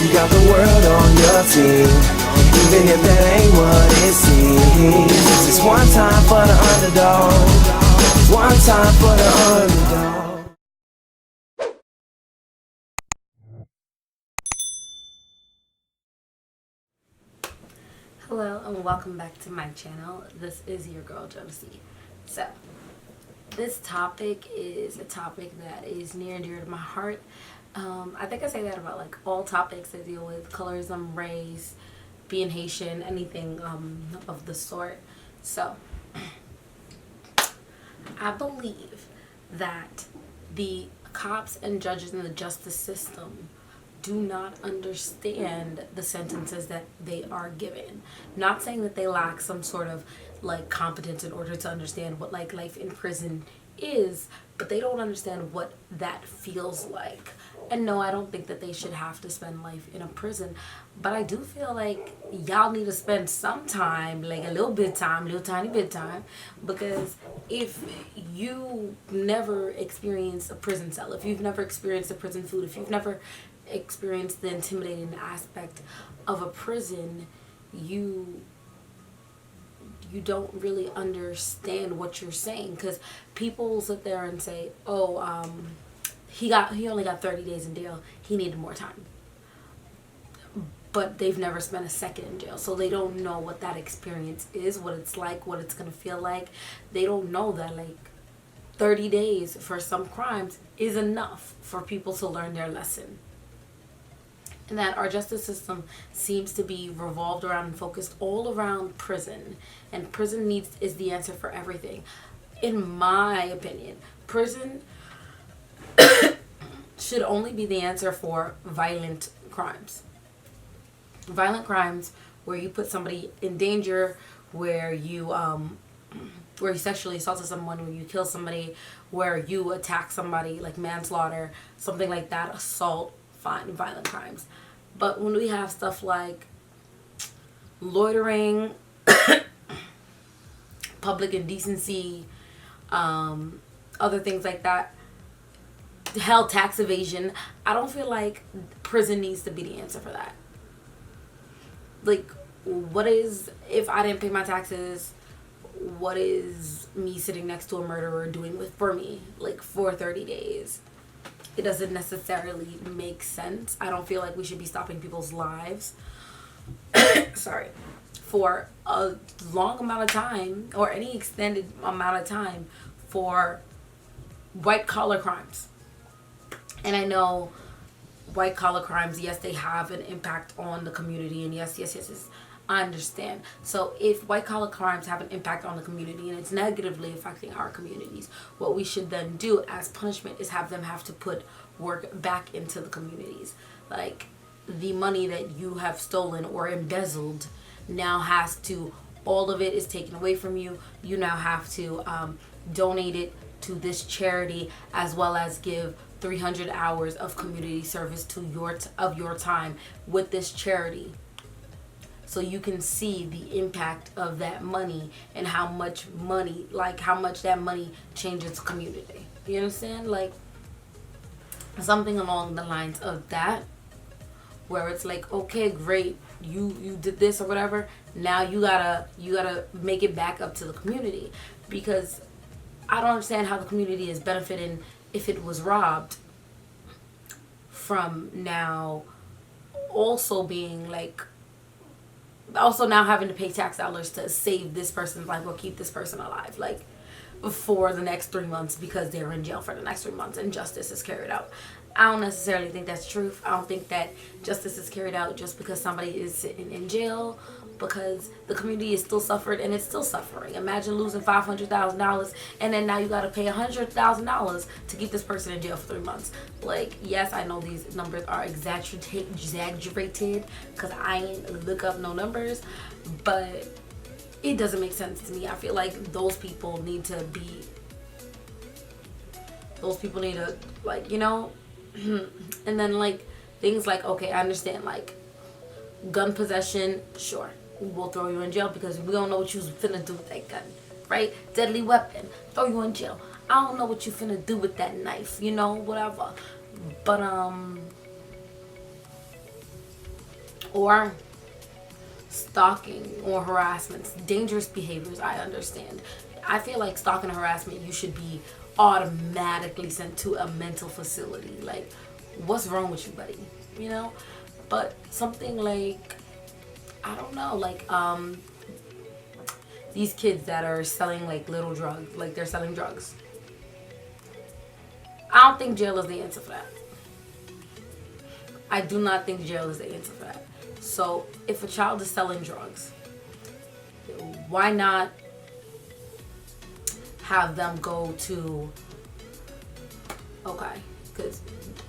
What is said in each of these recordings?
You got the world on your team, even if that ain't what it seems. It's one time for the underdog, one time for the underdog. Hello and welcome back to my channel. This is your girl Jodessy. So this topic is a topic that is near and dear to my heart. I think I say that about like all topics that deal with colorism, race, being Haitian, anything of the sort. So I believe that the cops and judges in the justice system do not understand the sentences that they are given. Not saying that they lack some sort of like competence in order to understand what like life in prison is, but they don't understand what that feels like. And no, I don't think that they should have to spend life in a prison, but I do feel like y'all need to spend some time, like a little bit of time, little tiny bit of time, because if you never experienced a prison cell, if you've never experienced a prison food, if you've never experienced the intimidating aspect of a prison, you don't really understand what you're saying, because people sit there and say, oh, he only got 30 days in jail, he needed more time, but they've never spent a second in jail, so they don't know what that experience is, what it's like, what it's gonna feel like. They don't know that like 30 days for some crimes is enough for people to learn their lesson. And that our justice system seems to be revolved around and focused all around prison, and prison is the answer for everything. In my opinion, prison should only be the answer for violent crimes. Violent crimes where you put somebody in danger, where you sexually assaulted someone, where you kill somebody, where you attack somebody, like manslaughter, something like that, assault, fine, violent crimes. But when we have stuff like loitering, public indecency, other things like that, hell, tax evasion, I don't feel like prison needs to be the answer for that. Like, what is, if I didn't pay my taxes, what is me sitting next to a murderer doing for me, like, for 30 days? It doesn't necessarily make sense. I don't feel like we should be stopping people's lives sorry, for a long amount of time, or any extended amount of time, for white collar crimes. And I know white collar crimes, yes, they have an impact on the community, and yes, I understand. So if white collar crimes have an impact on the community and it's negatively affecting our communities, what we should then do as punishment is have them have to put work back into the communities. Like, the money that you have stolen or embezzled now has to, all of it is taken away from you. You now have to donate it to this charity, as well as give 300 hours of community service to your time with this charity, so you can see the impact of that money and how much that money changes the community. You understand? Like, something along the lines of that, where it's like, okay, great, you did this or whatever, now you gotta make it back up to the community, because I don't understand how the community is benefiting if it was robbed from now also being like, also now having to pay tax dollars to save this person's life or keep this person alive, like, for the next 3 months, because they're in jail for the next 3 months and justice is carried out. I don't necessarily think that's truth. I don't think that justice is carried out just because somebody is sitting in jail, because the community is still suffered and it's still suffering. Imagine losing $500,000 and then now you got to pay $100,000 to keep this person in jail for 3 months. Like, yes, I know these numbers are exaggerated because I ain't look up no numbers, but it doesn't make sense to me. I feel like those people need to, like, you know, and then like things like, okay, I understand, like gun possession, sure, we'll throw you in jail because we don't know what you was finna do with that gun, right? Deadly weapon, throw you in jail. I don't know what you finna do with that knife, you know, whatever. But Or stalking or harassment, dangerous behaviors, I understand. I feel like stalking and harassment, you should be automatically sent to a mental facility. Like, what's wrong with you, buddy? You know? But something like, I don't know, like, these kids that are selling like little drugs, like they're selling drugs. I don't think jail is the answer for that. I do not think jail is the answer for that. So if a child is selling drugs, why not have them go to, okay, because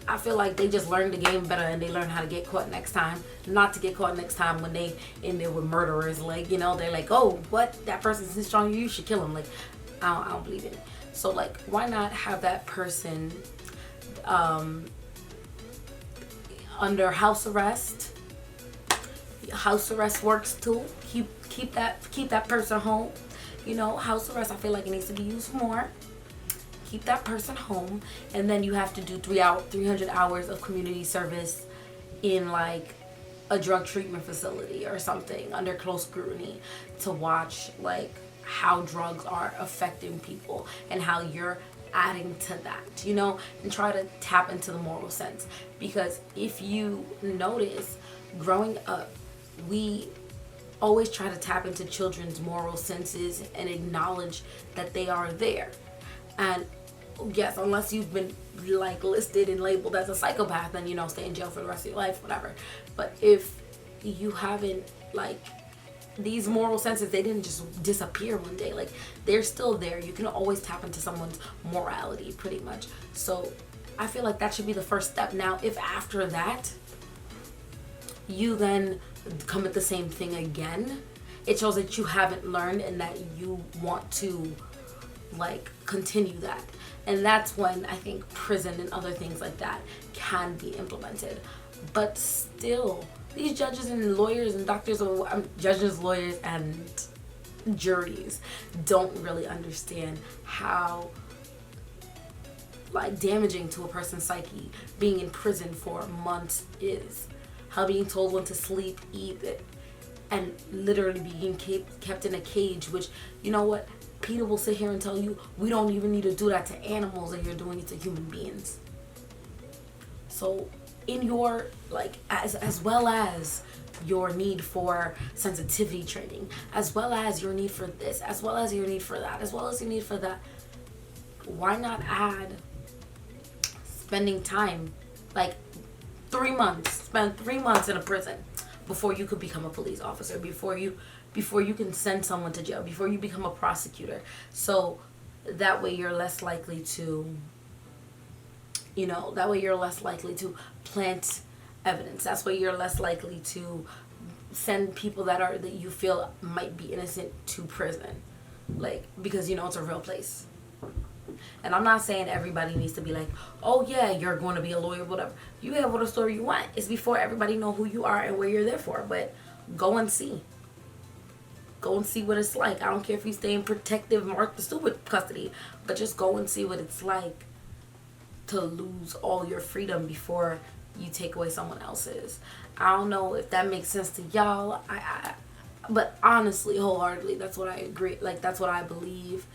I feel like they just learned the game better and they learn how to get caught next time. Not to get caught next time when they in there with murderers. Like, you know, they're like, oh, what? That person's stronger, you should kill him. Like, I don't believe in it. So, like, why not have that person under house arrest? House arrest works too. Keep that person home. You know, house arrest, I feel like it needs to be used more. Keep that person home, and then you have to do 300 hours of community service in like a drug treatment facility or something under close scrutiny to watch like how drugs are affecting people and how you're adding to that, you know, and try to tap into the moral sense. Because if you notice, growing up, we always try to tap into children's moral senses and acknowledge that they are there. And yes, unless you've been like listed and labeled as a psychopath, then, you know, stay in jail for the rest of your life, whatever. But if you haven't, like, these moral senses, they didn't just disappear one day. Like, they're still there. You can always tap into someone's morality, pretty much. So I feel like that should be the first step. Now, if after that you then commit the same thing again, it shows that you haven't learned and that you want to like continue that. And that's when I think prison and other things like that can be implemented. But still, these judges and lawyers and doctors, or judges, lawyers, and juries don't really understand how like damaging to a person's psyche being in prison for months is. How being told when to sleep, eat, and literally being kept in a cage, which, you know what, Peter will sit here and tell you, we don't even need to do that to animals, and you're doing it to human beings. So in your, like, as well as your need for sensitivity training, as well as your need for this, as well as your need for that, as well as your need for that, why not add spending time, like 3 months, spend 3 months in a prison before you could become a police officer, before you can send someone to jail, before you become a prosecutor. So that way you're less likely to, you know, that way you're less likely to plant evidence. That's why you're less likely to send people that you feel might be innocent to prison. Like, because, you know, it's a real place. And I'm not saying everybody needs to be like, oh yeah, you're going to be a lawyer, whatever. You have what story you want. It's before everybody know who you are and where you're there for. But go and see. Go and see what it's like. I don't care if you stay in protective Mark the Stupid custody, but just go and see what it's like to lose all your freedom before you take away someone else's. I don't know if that makes sense to y'all. But honestly, wholeheartedly, that's what I agree. Like, that's what I believe.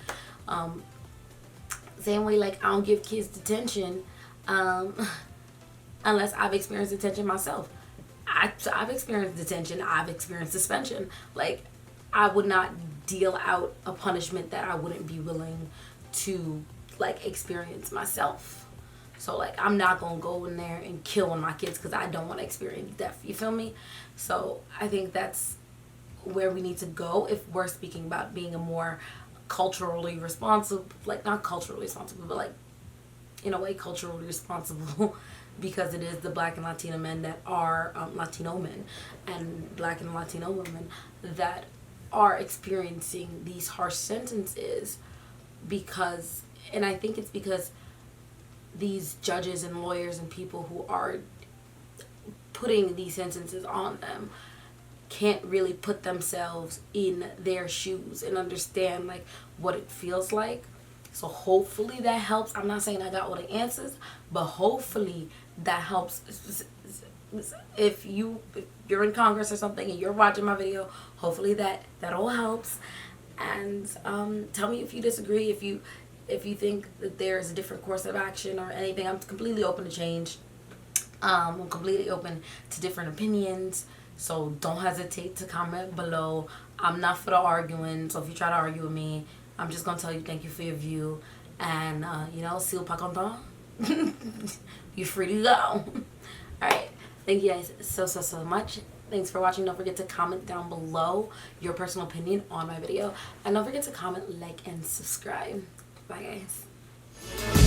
Same way, like, I don't give kids detention unless I've experienced detention myself. I've experienced detention. I've experienced suspension. Like, I would not deal out a punishment that I wouldn't be willing to, like, experience myself. So, like, I'm not going to go in there and kill one of my kids because I don't want to experience death. You feel me? So, I think that's where we need to go if we're speaking about being a more culturally responsible, like, not culturally responsible, but, like, in a way culturally responsible because it is the Black and Latino men that are, Latino men and Black and Latino women that are experiencing these harsh sentences because, and I think it's because these judges and lawyers and people who are putting these sentences on them can't really put themselves in their shoes and understand, like, what it feels like. So hopefully that helps. I'm not saying I got all the answers, but hopefully that helps. If you're in Congress or something and you're watching my video, hopefully that all helps. And tell me if you disagree, if you think that there's a different course of action or anything. I'm completely open to change. I'm completely open to different opinions. So don't hesitate to comment below. I'm not for the arguing. So if you try to argue with me, I'm just going to tell you thank you for your view. And, you know, s'il pas content, you're free to go. Alright. Thank you guys so much. Thanks for watching. Don't forget to comment down below your personal opinion on my video. And don't forget to comment, like, and subscribe. Bye, guys.